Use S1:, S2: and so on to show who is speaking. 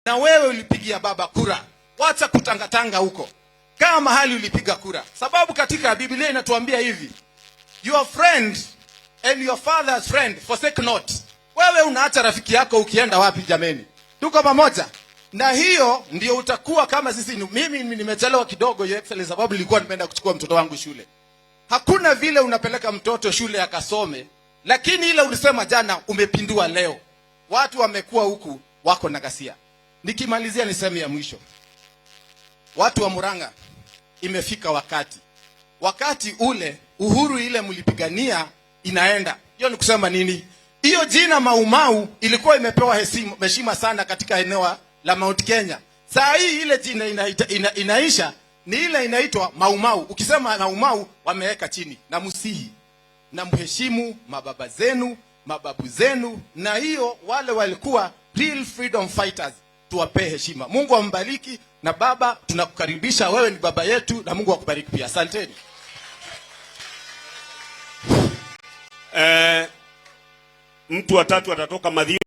S1: na wewe ulipigia baba kura. Wacha kutangatanga huko kama mahali ulipiga kura, sababu katika Biblia inatuambia hivi, your friend and your father's friend forsake not. Wewe unaacha rafiki yako ukienda wapi jameni? Tuko pamoja? Na hiyo ndio utakuwa kama sisi. Mimi nimechelewa kidogo your excellency, sababu nilikuwa nimeenda kuchukua mtoto wangu shule. Hakuna vile unapeleka mtoto shule akasome, lakini ile ulisema jana umepindua leo. Watu wamekuwa huku wako na ghasia. Nikimalizia niseme ya mwisho, watu wa Murang'a, imefika wakati ule uhuru ile mlipigania inaenda. Hiyo ni kusema nini? Hiyo jina MAU MAU ilikuwa imepewa heshima sana katika eneo la Mount Kenya. Saa hii ile jina inaisha, ni ile inaitwa MAU MAU. Ukisema MAU MAU wameweka chini, na msihi na mheshimu mababa zenu, mababu zenu, na hiyo wale walikuwa real freedom fighters, tuwape heshima. Mungu ambariki. Na baba, tunakukaribisha, wewe ni baba yetu, na Mungu akubariki pia. Asanteni.
S2: Mtu wa tatu atatoka Madhi.